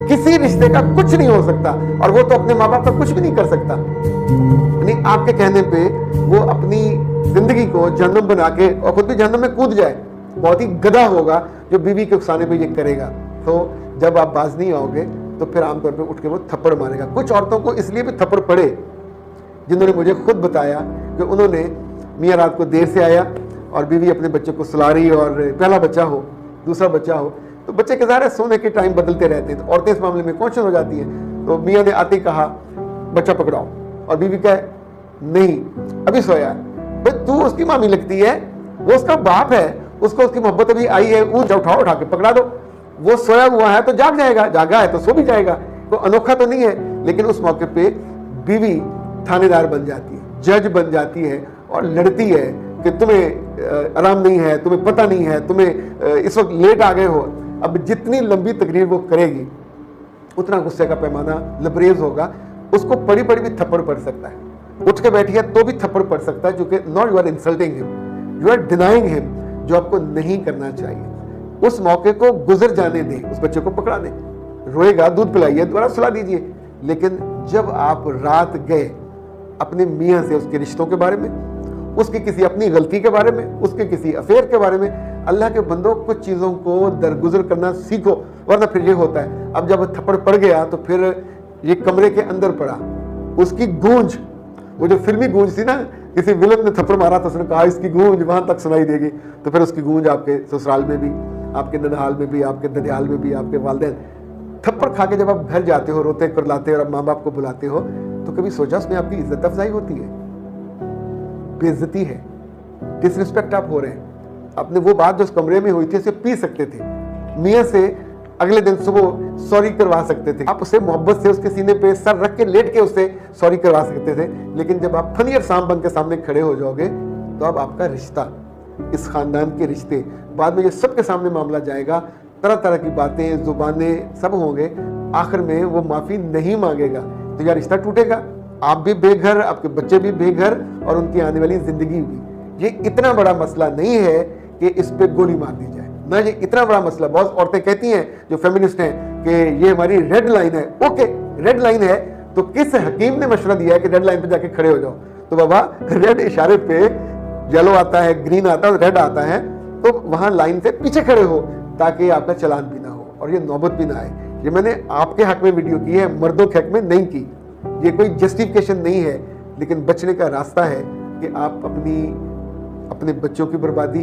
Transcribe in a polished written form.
किसी रिश्ते का कुछ नहीं हो सकता, और वो तो अपने माँ बाप का कुछ भी नहीं कर सकता। यानी आपके कहने पे वो अपनी जिंदगी को जहन्नम बना के और खुद भी जहन्नम में कूद जाए। बहुत ही गधा होगा जो बीवी के उकसाने पे ये करेगा। तो जब आप बाज नहीं आओगे तो फिर आमतौर पे उठ के वो थप्पड़ मारेगा। कुछ औरतों को इसलिए भी थप्पड़ पड़े जिन्होंने मुझे खुद बताया कि उन्होंने मियाँ रात को देर से आया और बीवी अपने बच्चे को सुला रही, और पहला बच्चा हो दूसरा बच्चा हो तो बच्चे के ज़ाहिर है सोने के टाइम बदलते रहते हैं, तो औरतें इस मामले में कॉन्शियस हो जाती हैं। तो मियाँ ने आते ही कहा बच्चा पकड़ाओ, और बीवी कहे नहीं अभी सोया है। भाई तू उसकी मामी लगती है, वो उसका बाप है, उसको उसकी मोहब्बत अभी आई है, ऊँच उठाओ उठा के पकड़ा दो। वो सोया हुआ है तो जाग जाएगा, जागा है तो सो भी जाएगा। तो अनोखा तो नहीं है, लेकिन उस मौके पे बीवी थानेदार बन जाती है, जज बन जाती है और लड़ती है कि तुम्हें आराम नहीं है, तुम्हें पता नहीं है, तुम्हें इस वक्त लेट आ गए हो। अब जितनी लंबी तकरीर वो करेगी उतना गुस्से का पैमाना लबरेज होगा। उसको पड़ी पड़ी भी थप्पड़ पड़ सकता है, उठ के बैठी है तो भी थप्पड़ पड़ सकता है, क्योंकि not you are insulting him, you are denying him, जो आपको नहीं करना चाहिए। उस मौके को गुजर जाने दें, उस बच्चे को पकड़ा दें, रोएगा दूध पिलाइए, दोबारा सुला दीजिए। लेकिन जब आप रात गए अपने मियाँ से उसके रिश्तों के बारे में, उसकी किसी अपनी गलती के बारे में, उसके किसी अफेयर के बारे में, अल्लाह के बंदों कुछ चीज़ों को दरगुजर करना सीखो, वरना फिर ये होता है। अब जब थप्पड़ पड़ गया तो फिर ये कमरे के अंदर पड़ा, उसकी गूंज, वो जो फिल्मी गूंज थी ना, किसी विलन ने थप्पड़ मारा तो उसने कहा इसकी गूंज वहां तक सुनाई देगी, तो फिर उसकी गूंज आपके ससुराल में भी, आपके ननिहाल में भी, आपके ददियाल में भी, आपके वालिदैन। थप्पड़ खा के जब आप घर जाते हो, रोते करलाते हो और माँ बाप को बुलाते हो, तो कभी सोचा उसमें आपकी इज्जत अफजाई होती है? बेइज्जती है, डिसरिस्पेक्ट आप हो रहे हैं। आपने वो बात जो उस कमरे में हुई थी उसे पी सकते थे, मियाँ से अगले दिन सुबह सॉरी करवा सकते थे, आप उसे मोहब्बत से उसके सीने पे सर रख के लेट के उससे सॉरी करवा सकते थे। लेकिन जब आप फनी और सांप बन के सामने खड़े हो जाओगे तो अब आपका रिश्ता, इस खानदान के रिश्ते, बाद में ये सबके सामने मामला जाएगा, तरह तरह की बातें, जुबानें सब होंगे, आखिर में वो माफ़ी नहीं मांगेगा तो यह रिश्ता टूटेगा, आप भी बेघर, आपके बच्चे भी बेघर और उनकी आने वाली जिंदगी भी। ये इतना बड़ा मसला नहीं है कि इस पे गोली मार दी जाए ना, ये इतना बड़ा मसला। बहुत औरतें कहती हैं जो फेमिनिस्ट हैं कि ये हमारी रेड लाइन है। ओके, रेड लाइन है तो किस हकीम ने मशवरा दिया है कि रेड लाइन पे जाके खड़े हो जाओ? तो बाबा रेड इशारे पे येलो आता है, ग्रीन आता है, रेड आता है, तो वहां लाइन से पीछे खड़े हो ताकि आपका चलान भी ना हो और ये नौबत भी ना आए। ये मैंने आपके हक में वीडियो की है, मर्दों के हक में नहीं की। ये कोई जस्टिफिकेशन नहीं है, लेकिन बचने का रास्ता है कि आप अपने बच्चों की बर्बादी,